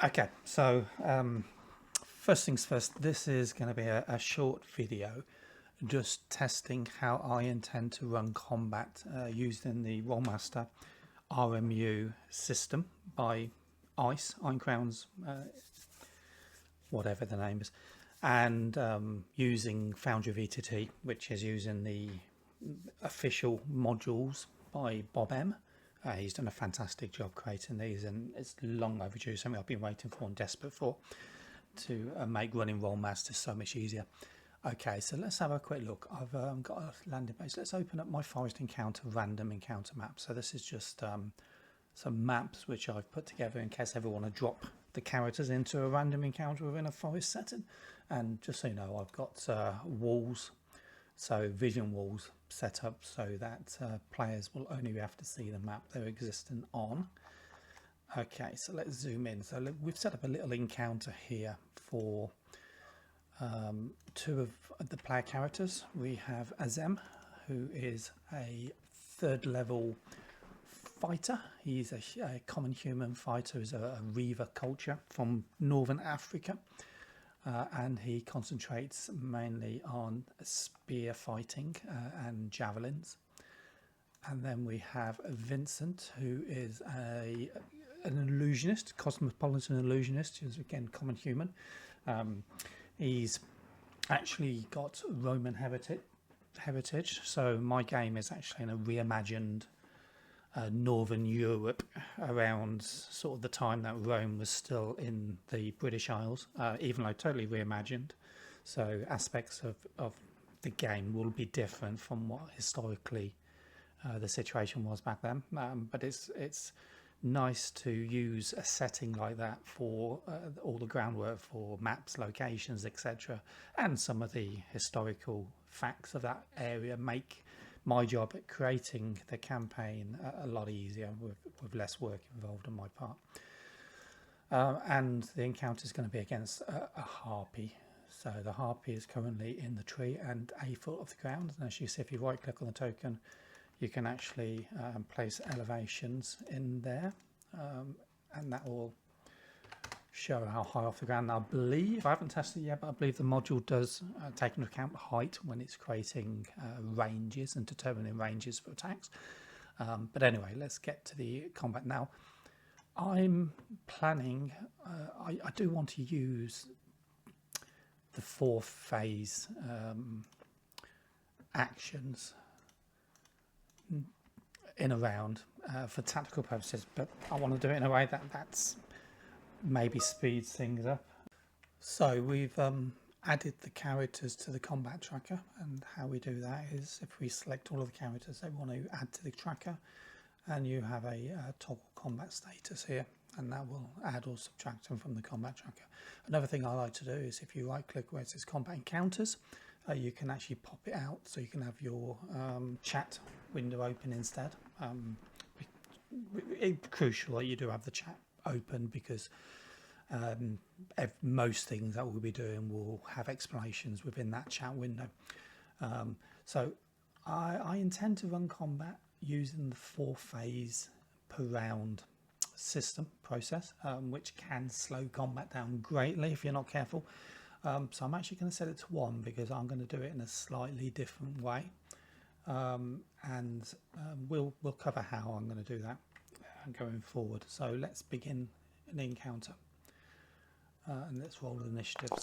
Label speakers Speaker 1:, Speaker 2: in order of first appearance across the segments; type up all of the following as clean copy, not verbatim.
Speaker 1: Okay, so first things first, this is going to be a short video just testing how I intend to run combat using the Rolemaster RMU system by ICE, Iron Crown's, whatever the name is, and using Foundry VTT, which is using the official modules by BobM. He's done a fantastic job creating these, and it's long overdue, something I've been waiting for and desperate for, to make running Rolemaster so much easier. Okay, so let's have a quick look. I've got a landing base. Let's open up my forest encounter random encounter map. So this is just some maps which I've put together in case I ever want to drop the characters into a random encounter within a forest setting. And just so you know, I've got walls, so vision walls set up so that players will only have to see the map they're existing on. Okay, so let's zoom in. So we've set up a little encounter here for two of the player characters. We have Azem, who is a 3rd level fighter. He's a common human fighter, is a Reaver culture from Northern Africa. And he concentrates mainly on spear fighting and javelins. And then we have Vincent, who is an illusionist, cosmopolitan illusionist, who's again common human. He's actually got Roman heritage, so my game is actually in a reimagined Northern Europe around sort of the time that Rome was still in the British Isles, even though totally reimagined. So aspects of the game will be different from what historically the situation was back then. But it's nice to use a setting like that for all the groundwork for maps, locations, etc. And some of the historical facts of that area make my job at creating the campaign a lot easier with less work involved on my part. And the encounter is going to be against a harpy. So the harpy is currently in the tree and a foot off the ground. And as you see, if you right click on the token, you can actually place elevations in there, and that will show how high off the ground. I believe, I haven't tested it yet, but I believe the module does take into account height when it's creating ranges and determining ranges for attacks. But anyway, let's get to the combat now. I'm planning, I do want to use the 4 phase actions in a round for tactical purposes, but I want to do it in a way that's maybe speeds things up. So we've added the characters to the combat tracker, and how we do that is if we select all of the characters they want to add to the tracker, and you have a toggle combat status here, and that will add or subtract them from the combat tracker. Another thing I like to do is if you right click where it says combat encounters, you can actually pop it out so you can have your chat window open instead. It's crucial that you do have the chat open because most things that we'll be doing will have explanations within that chat window. So I intend to run combat using the 4 phase per round system process, which can slow combat down greatly if you're not careful. So I'm actually going to set it to 1 because I'm going to do it in a slightly different way, and we'll cover how I'm going to do that going forward. So let's begin an encounter, and let's roll the initiatives.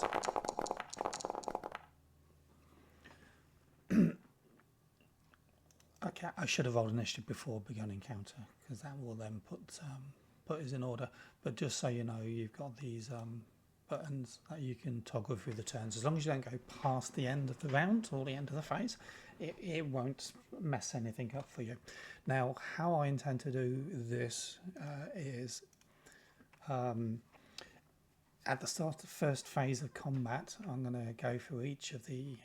Speaker 1: Okay, I should have rolled initiative before begun encounter because that will then put us in order. But just so you know, you've got these buttons that you can toggle through the turns. As long as you don't go past the end of the round or the end of the phase, it won't mess anything up for you. Now, how I intend to do this is at the start of the first phase of combat, I'm going to go through each of the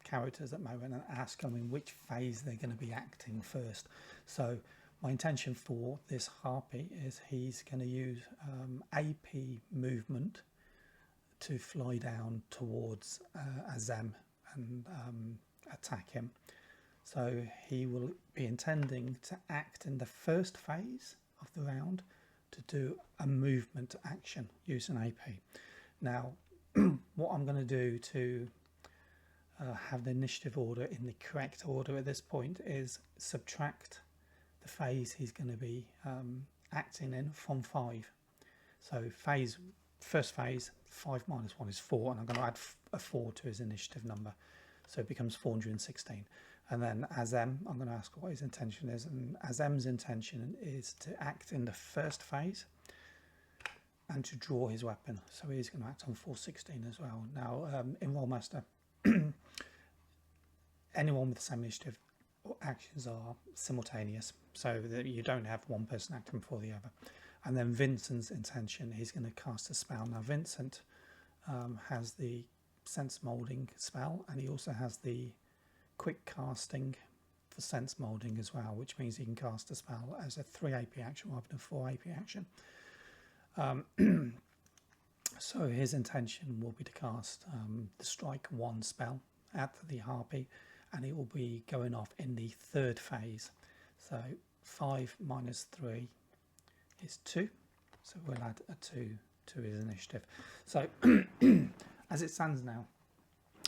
Speaker 1: characters at the moment and ask them in which phase they're going to be acting first. So my intention for this harpy is he's going to use AP movement to fly down towards Azem and attack him. So he will be intending to act in the first phase of the round to do a movement action using AP. Now, what I'm going to do to have the initiative order in the correct order at this point is subtract the phase he's going to be acting in from 5. So first phase, 5 minus 1 is 4, and I'm going to add a 4 to his initiative number, so it becomes 416. And then as M, I'm going to ask what his intention is, and as M's intention is to act in the first phase and to draw his weapon, so he's going to act on 416 as well. Now in Rolemaster, anyone with the same initiative actions are simultaneous, so that you don't have one person acting before the other. And then Vincent's intention, he's going to cast a spell. Now Vincent has the sense molding spell, and he also has the quick casting for sense molding as well, which means he can cast a spell as a 3 AP action rather than 4 AP action. So his intention will be to cast the strike 1 spell at the harpy, and it will be going off in the 3rd phase. So 5 minus 3 is 2, so we'll add a 2 to his initiative. So as it stands now,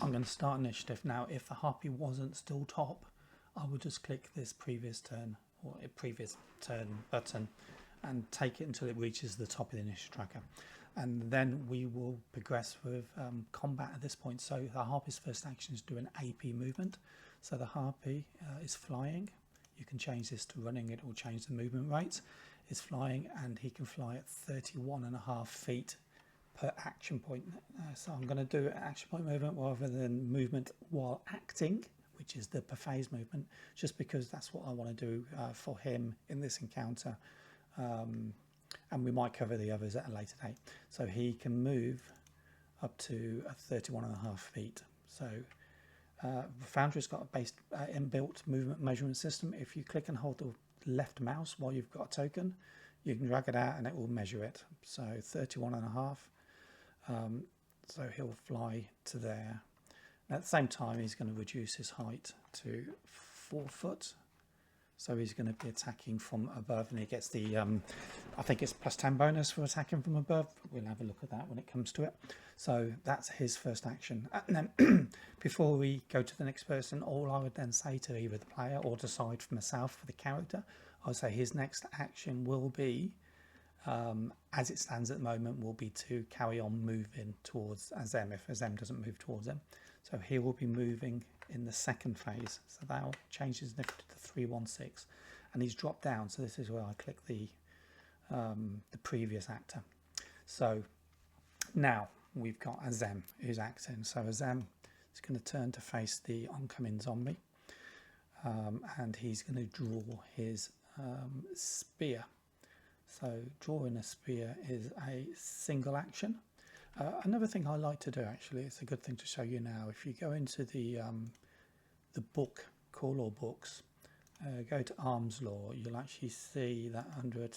Speaker 1: I'm going to start initiative. Now if the harpy wasn't still top, I would just click this previous turn or a previous turn button and take it until it reaches the top of the initiative tracker, and then we will progress with combat at this point. So the harpy's first action is do an AP movement, so the harpy is flying. You can change this to running, it will change the movement rate. Is flying, and he can fly at 31.5 feet per action point. So I'm going to do an action point movement rather than movement while acting, which is the per phase movement, just because that's what I want to do for him in this encounter. And we might cover the others at a later date. So he can move up to 31.5 feet. So Foundry's got a base inbuilt movement measurement system. If you click and hold the left mouse while you've got a token, you can drag it out and it will measure it. So 31.5. So he'll fly to there. And at the same time, he's going to reduce his height to 4 foot. So he's going to be attacking from above, and he gets the, I think it's +10 bonus for attacking from above. We'll have a look at that when it comes to it. So that's his first action. And then before we go to the next person, all I would then say to either the player or decide for myself for the character, I would say his next action will be, as it stands at the moment, will be to carry on moving towards Azem if Azem doesn't move towards him. So he will be moving in the 2nd phase. So that'll change his initiative to 316, and he's dropped down. So this is where I click the previous actor. So now we've got Azem who's acting. So Azem is going to turn to face the oncoming zombie, and he's going to draw his spear. So drawing a spear is a single action. Another thing I like to do, actually, it's a good thing to show you now. If you go into the book, Call Law books, go to Arms Law, you'll actually see that under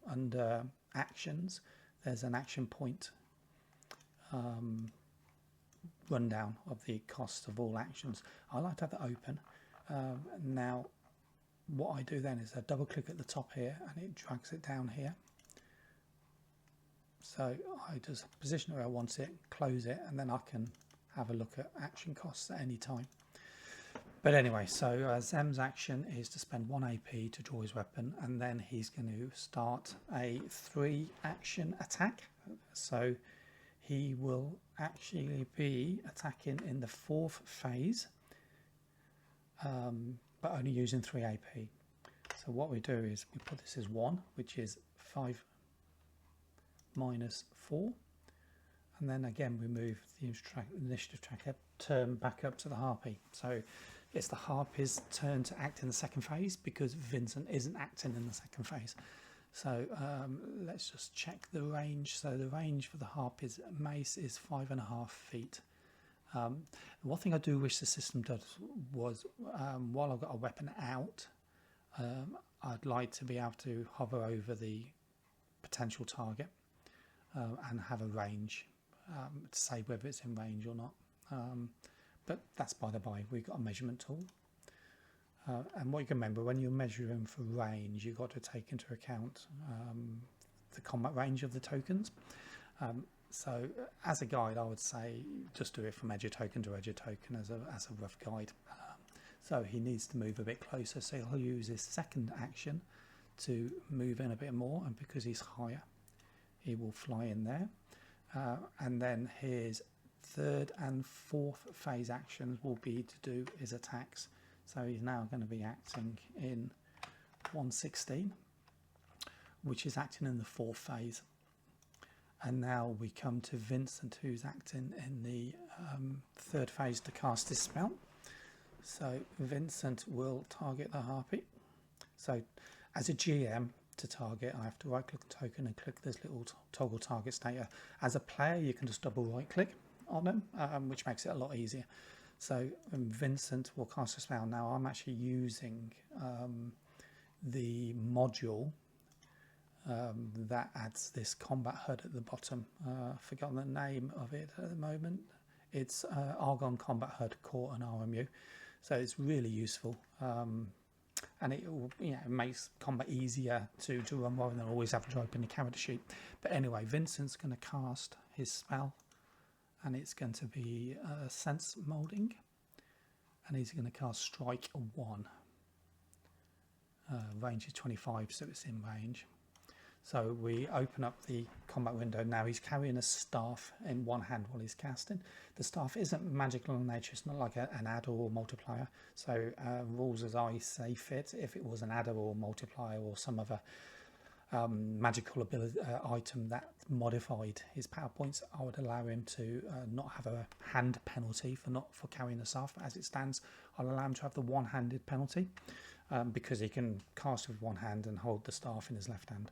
Speaker 1: under actions, there's an action point rundown of the cost of all actions. I like to have that open. Now, what I do then is I double click at the top here, and it drags it down here. So I just position it where I want it, close it, and then I can have a look at action costs at any time. But anyway, so Zem's action is to spend 1 AP to draw his weapon, and then he's going to start a 3 action attack. So he will actually be attacking in the 4th phase, but only using 3 AP. So what we do is we put this as 1, which is 5 minus 4, and then again we move the initiative tracker turn back up to the harpy. So it's the harpy's turn to act in the 2nd phase because Vincent isn't acting in the 2nd phase. So let's just check the range. So the range for the harpy's mace is 5.5 feet. One thing I do wish the system does was while I've got a weapon out, I'd like to be able to hover over the potential target and have a range to say whether it's in range or not. But that's by the by. We've got a measurement tool. And what you can remember, when you're measuring for range, you've got to take into account the combat range of the tokens. So as a guide, I would say just do it from edge of token to edge of token as a rough guide. So he needs to move a bit closer, so he'll use his second action to move in a bit more, and because he's higher, he will fly in there. And then his third and fourth phase actions will be to do his attacks. So he's now going to be acting in 116, which is acting in the fourth phase. And now we come to Vincent, who's acting in the third phase to cast his spell. So Vincent will target the harpy. So as a GM, to target, I have to right click the token and click this little toggle target status. As a player, you can just double right click on them, which makes it a lot easier. So Vincent will cast a spell. Now I'm actually using the module that adds this combat HUD at the bottom. I've forgotten the name of it at the moment. It's Argon Combat HUD Core and RMU. So it's really useful. And it makes combat easier to run rather than always having to open the character sheet. But anyway, Vincent's going to cast his spell, and it's going to be Sense Molding, and he's going to cast Strike 1. Range is 25, so it's in range. So we open up the combat window. Now he's carrying a staff in one hand while he's casting. The staff isn't magical in nature. It's not like an adder or multiplier. So rules as I say fit. If it was an adder or multiplier or some other magical ability item that modified his power points, I would allow him to not have a hand penalty for carrying the staff. But as it stands, I'll allow him to have the one-handed penalty because he can cast with one hand and hold the staff in his left hand.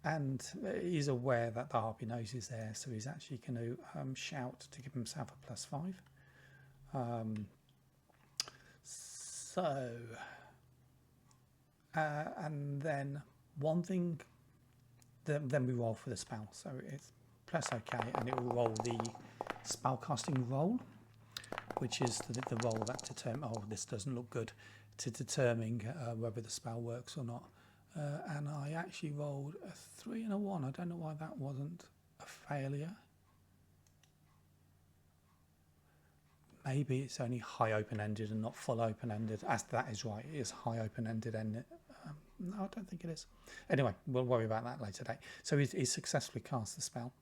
Speaker 1: And he's aware that the harpy knows he's there, so he's actually going to shout to give himself a +5. And then one thing, then we roll for the spell. So it's press OK, and it will roll the spellcasting roll, which is the roll that determines, oh, this doesn't look good, to determine whether the spell works or not. And I actually rolled a 3 and a 1. I don't know why that wasn't a failure. Maybe it's only high open-ended and not full open-ended. As that is right, it is high open-ended, and no, I don't think it is. Anyway, we'll worry about that later date. So he's successfully cast the spell,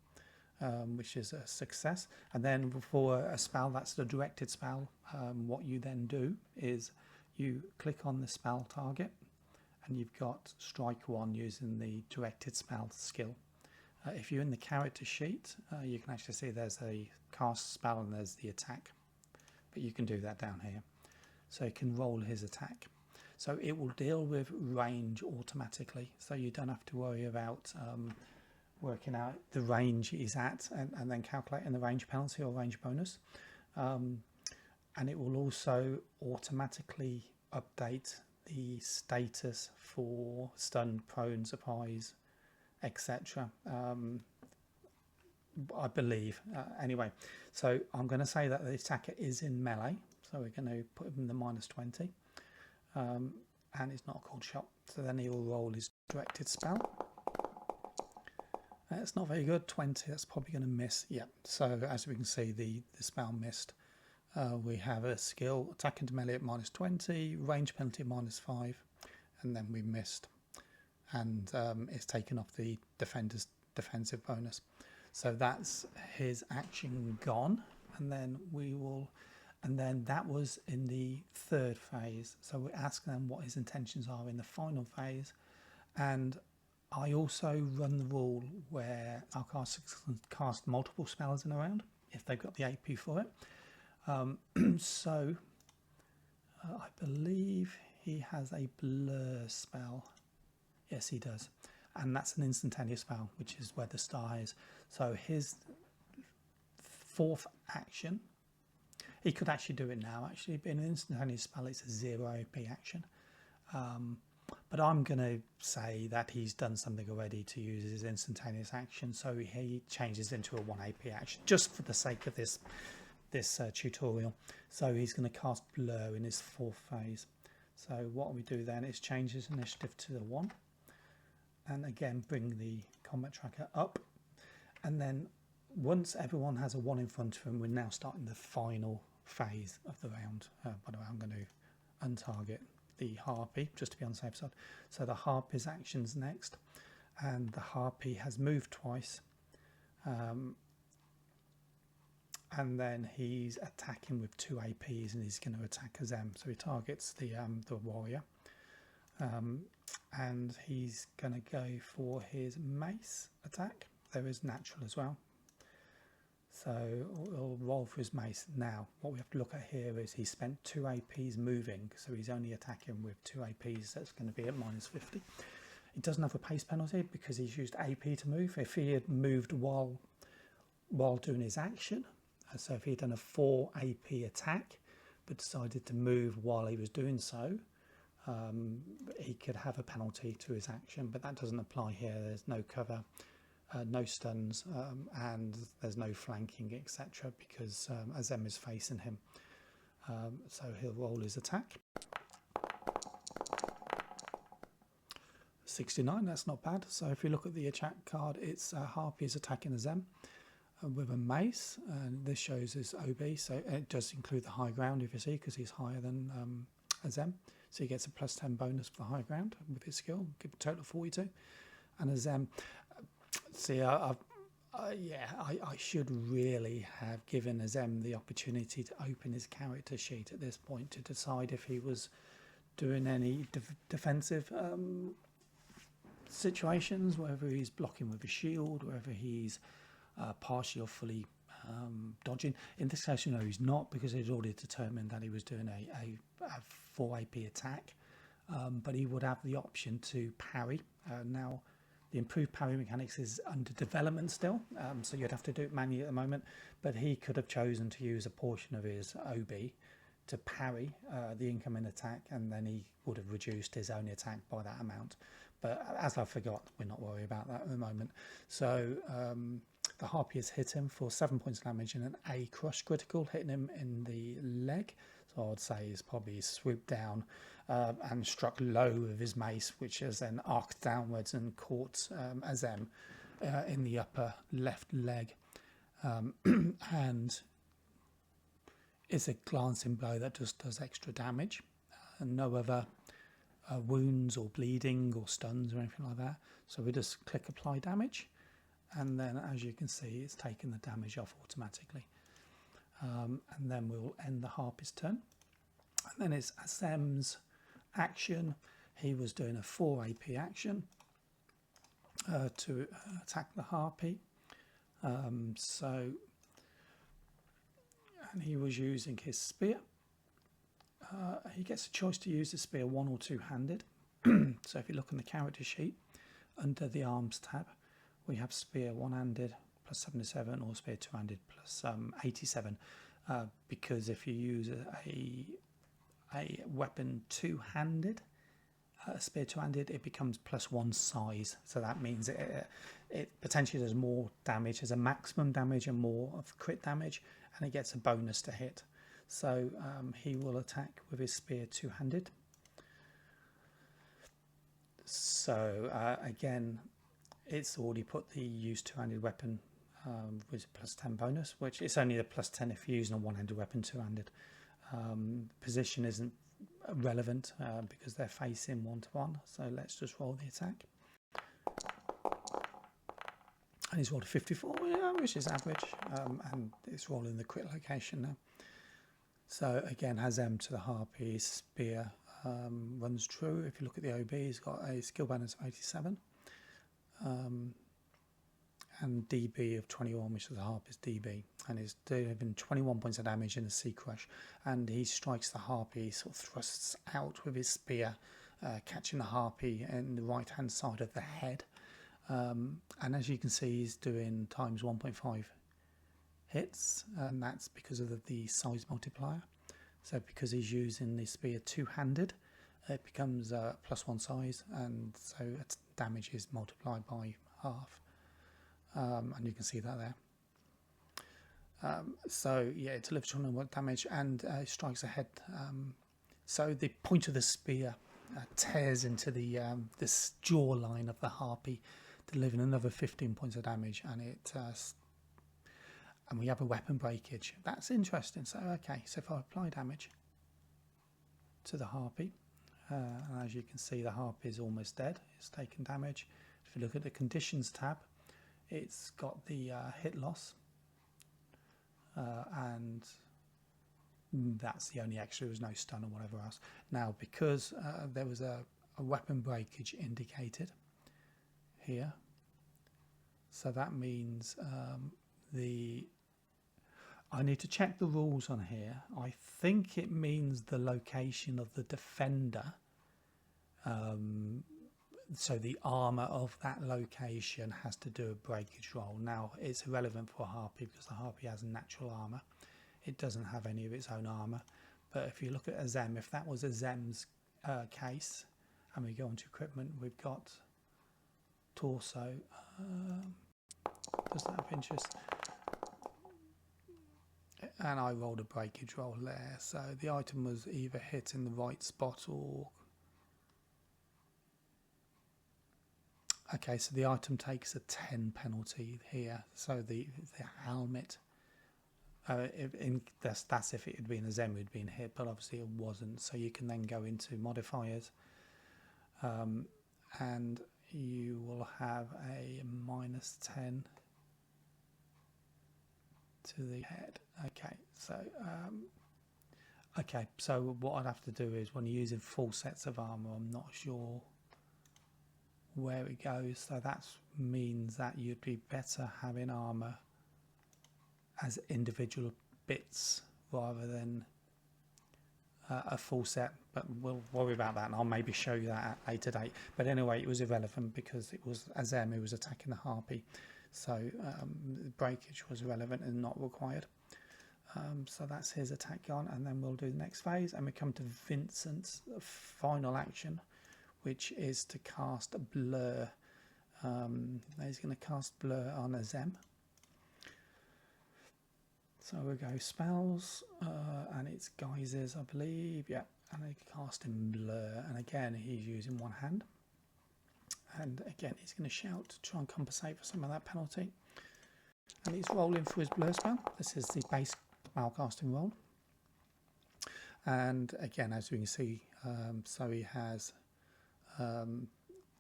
Speaker 1: which is a success. And then for a spell that's the directed spell, what you then do is you click on the spell target, and you've got Strike 1 using the directed spell skill. If you're in the character sheet, you can actually see there's a cast spell and there's the attack, but you can do that down here. So you can roll his attack. So it will deal with range automatically, so you don't have to worry about working out the range he's at and then calculating the range penalty or range bonus. And it will also automatically update the status for stun, prone, surprise, etc. I believe. Anyway, so I'm going to say that the attacker is in melee, so we're going to put him in the -20, and it's not a cold shot. So then he will roll his directed spell. It's not very good. 20. That's probably going to miss. Yeah. So as we can see, the spell missed. We have a skill attack into melee at -20, range penalty at -5, and then we missed, and it's taken off the defender's defensive bonus. So that's his action gone, and then that was in the third phase. So we ask them what his intentions are in the final phase, and I also run the rule where our casters can cast multiple spells in a round if they've got the AP for it. So I believe he has a blur spell. Yes, he does, and that's an instantaneous spell, which is where the star is. So his fourth action, he could actually do it now. Actually, being an instantaneous spell, it's a 0 AP action. But I'm going to say that he's done something already to use his instantaneous action, so he changes into a 1 AP action just for the sake of this this tutorial. So he's going to cast Blur in his 4th phase. So what we do then is change his initiative to the 1, and again bring the combat tracker up, and then once everyone has a 1 in front of him, we're now starting the final phase of the round. By the way, I'm going to untarget the Harpy just to be on the safe side. So the Harpy's action's next, and the Harpy has moved twice, and then he's attacking with 2 APs, and he's going to attack Azem. So he targets the warrior, and he's going to go for his mace attack. There is natural as well, so we'll roll for his mace. Now what we have to look at here is he spent 2 APs moving, so he's only attacking with 2 APs. That's going to be at -50. He doesn't have a pace penalty because he's used AP to move. If he had moved while doing his action, so if he'd done a 4 AP attack but decided to move while he was doing so, he could have a penalty to his action, but that doesn't apply here. There's no cover, no stuns, and there's no flanking, etc., because Azem is facing him. So he'll roll his attack. 69, that's not bad. So if you look at the attack card, it's Harpy is attacking Azem with a mace, and this shows his OB, so it does include the high ground, if you see, because he's higher than Azem, so he gets a +10 bonus for high ground with his skill, give a total of 42. And Azem, see, I should really have given Azem the opportunity to open his character sheet at this point to decide if he was doing any defensive situations, whether he's blocking with a shield, whether he's partially or fully dodging. In this case, you know, he's not, because he's already determined that he was doing a 4 AP attack, but he would have the option to parry. Now the improved parry mechanics is under development still, so you'd have to do it manually at the moment, but he could have chosen to use a portion of his OB to parry the incoming attack, and then he would have reduced his own attack by that amount. But as I forgot, we're not worried about that at the moment. So the Harpy has hit him for 7 points of damage and an A crush critical, hitting him in the leg. So I'd say he's probably swooped down and struck low with his mace, which has then arced downwards and caught Azem in the upper left leg. And it's a glancing blow that just does extra damage, and no other wounds or bleeding or stuns or anything like that. So we just click apply damage, and then as you can see, it's taken the damage off automatically. And then we'll end the Harpy's turn. And then it's Azem's action. He was doing a 4 AP action to attack the Harpy. And he was using his spear. He gets a choice to use the spear 1 or 2-handed. So if you look on the character sheet, under the arms tab, we have spear 1-handed +77 or spear 2-handed +87. Because if you use a weapon 2-handed, a spear 2-handed, it becomes +1 size. So that means it potentially does more damage, as a maximum damage and more of crit damage, and it gets a bonus to hit. So he will attack with his spear 2-handed. So again, it's already put the use 2-handed weapon with +10 bonus, which it's only a +10 if you're using a 1-handed weapon 2-handed. Position isn't relevant because they're facing 1-to-1. So let's just roll the attack. And he's rolled a 54, yeah, which is average, and it's rolling the crit location now. So again, Azem to the Harpy, spear runs true. If you look at the OB, he's got a skill bonus of 87, and DB of 21, which is the Harpy's DB, and he's doing 21 points of damage in a C crush. And he strikes the Harpy, sort of thrusts out with his spear, catching the Harpy in the right hand side of the head. And as you can see, he's doing times 1.5 hits, and that's because of the size multiplier. So because he's using the spear 2-handed, it becomes +1 size, and so its damage is multiplied by half. And you can see that there. So yeah, it delivers 201 damage and strikes ahead. So the point of the spear tears into the this jawline of the harpy, delivering another 15 points of damage, and and we have a weapon breakage. That's interesting. So okay, so if I apply damage to the harpy, and as you can see, the harpy is almost dead. It's taken damage. If you look at the conditions tab, it's got the hit loss, and that's the only extra. There was no stun or whatever else. Now, because there was a weapon breakage indicated here, so that means I need to check the rules on here. I think it means the location of the defender. So the armor of that location has to do a breakage roll. Now, it's irrelevant for a harpy because the harpy has natural armor. It doesn't have any of its own armor. But if you look at Azem, if that was Azem's case, and we go into equipment, we've got torso. Does that have interest? And I rolled a breakage roll there. So the item was either hit in the right spot or... Okay, so the item takes a 10 penalty here. So the helmet, that's if it had been a Zem who'd been hit, but obviously it wasn't. So you can then go into modifiers, and you will have a -10 to the head. Okay, so what I'd have to do is, when you're using full sets of armor, I'm not sure where it goes, so that means that you'd be better having armor as individual bits rather than a full set, but we'll worry about that, and I'll maybe show you that at a later date. But anyway, it was irrelevant because it was Azem who was attacking the harpy, so breakage was irrelevant and not required. So that's his attack gone, and then we'll do the next phase, and we come to Vincent's final action, which is to cast a blur. He's going to cast blur on Azem. So we'll go spells, and it's guises, I believe. Yeah, and I cast in blur, and again he's using one hand. And again he's going to shout to try and compensate for some of that penalty. And he's rolling for his blur spell. This is the base spellcasting roll. And again, as we can see, so he has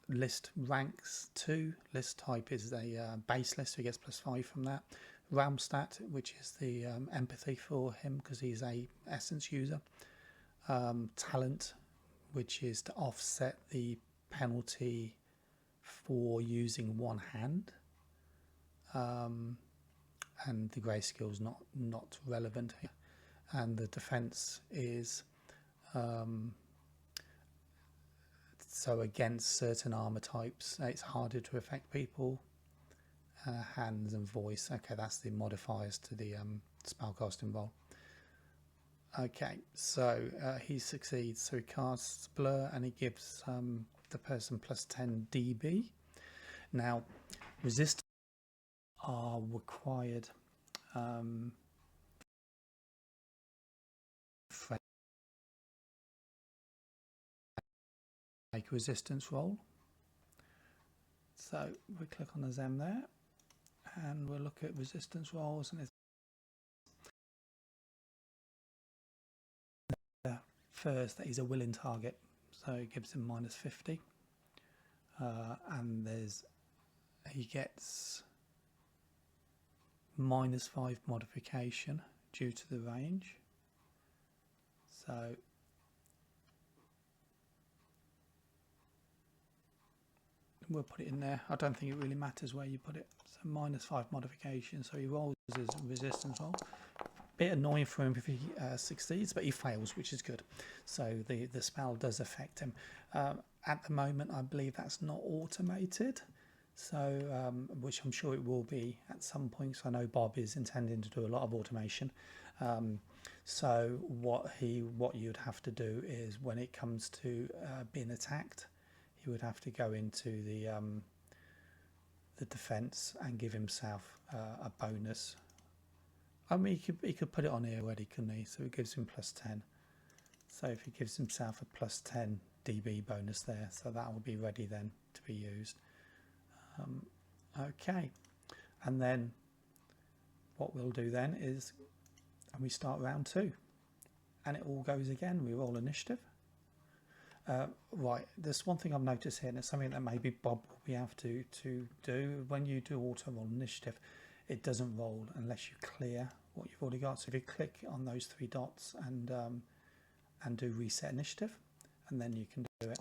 Speaker 1: list ranks 2. List type is a base list, so he gets +5 from that. Realm stat, which is the empathy for him because he's a essence user. Talent, which is to offset the penalty for using one hand. And the grey skill is not relevant here. And the defense is so against certain armor types it's harder to affect people. Hands and voice. Okay, that's the modifiers to the spellcasting roll. Okay, so he succeeds, so he casts blur and he gives the person +10 dB. Now, resistance are required make a resistance roll. So we click on the Zem there, and we'll look at resistance rolls, and it's first that he's a willing target, so it gives him -50, and he gets -5 modification due to the range. So we'll put it in there. I don't think it really matters where you put it. So -5 modification, so he rolls his resistance roll. Bit annoying for him if he succeeds, but he fails, which is good. So the spell does affect him. At the moment, I believe that's not automated, so which I'm sure it will be at some point. So I know Bob is intending to do a lot of automation. So what you'd have to do is, when it comes to being attacked, he would have to go into the defense and give himself a bonus I mean, he could put it on here already, couldn't he? So it gives him +10. So if he gives himself a +10 dB bonus there, so that will be ready then to be used. Okay, and then what we'll do then is, and we start round 2, and it all goes again. We roll initiative. Right, there's one thing I've noticed here, and it's something that maybe Bob will be able to do. When you do auto roll initiative, it doesn't roll unless you clear what you've already got. So if you click on those 3 dots and do reset initiative, and then you can do it.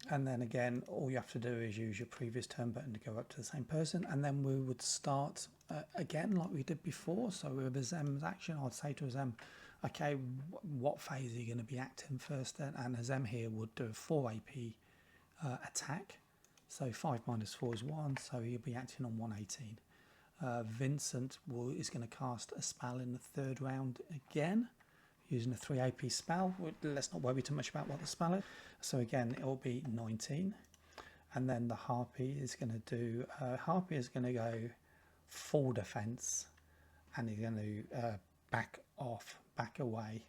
Speaker 1: And then again, all you have to do is use your previous turn button to go up to the same person, and then we would start again like we did before. So with Azem's action, I'd say to Azem, okay, what phase are you going to be acting first then? And Azem here would do a 4 AP attack. So 5 minus 4 is 1, so he'll be acting on 118. Vincent is going to cast a spell in the 3rd round again, using a 3 AP spell. Let's not worry too much about what the spell is. So again, it will be 19. And then the Harpy is going to do, Harpy is going to go full defense, and he's going to back away.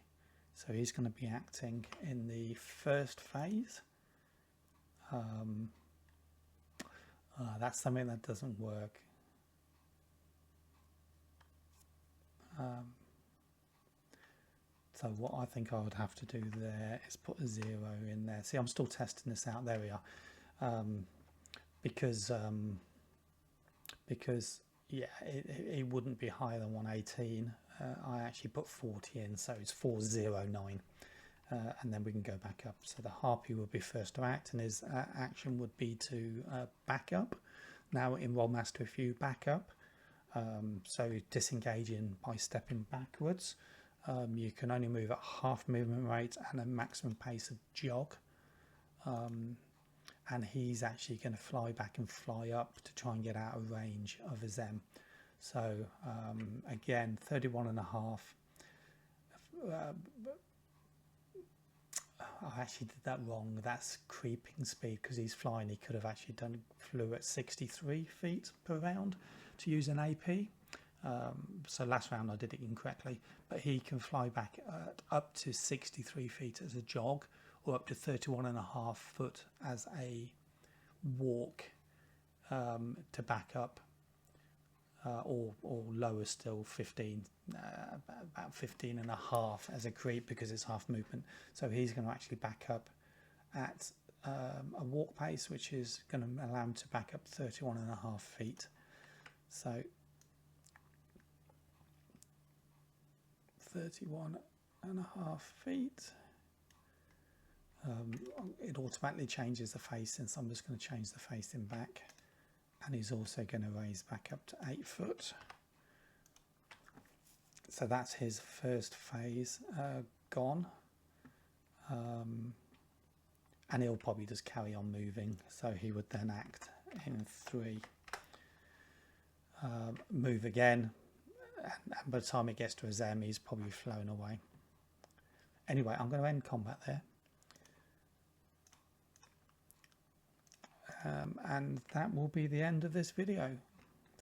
Speaker 1: So he's going to be acting in the 1st phase. That's something that doesn't work. So what I think I would have to do there is put a 0 in there. See, I'm still testing this out. There we are. Because yeah, it wouldn't be higher than 118. I actually put 40 in, so it's 409. And then we can go back up. So the Harpy would be first to act, and his action would be to back up. Now in Rolemaster, if you back up, so disengaging by stepping backwards, you can only move at half movement rate and a maximum pace of jog. And he's actually going to fly back and fly up to try and get out of range of Azem. So again, 31.5. I actually did that wrong. That's creeping speed, because he's flying. He could have actually flew at 63 feet per round to use an AP. So last round I did it incorrectly, but he can fly back at up to 63 feet as a jog, or up to 31.5 foot as a walk to back up, or lower still, 15, about 15.5 as a creep, because it's half movement. So he's going to actually back up at a walk pace, which is going to allow him to back up 31.5 feet. So 31.5 feet. It automatically changes the facing, so I'm just going to change the facing back, and he's also going to raise back up to 8 foot. So that's his 1st phase gone, and he'll probably just carry on moving. So he would then act in 3, move again, and by the time it gets to Azem, he's probably flown away. Anyway, I'm going to end combat there. And that will be the end of this video.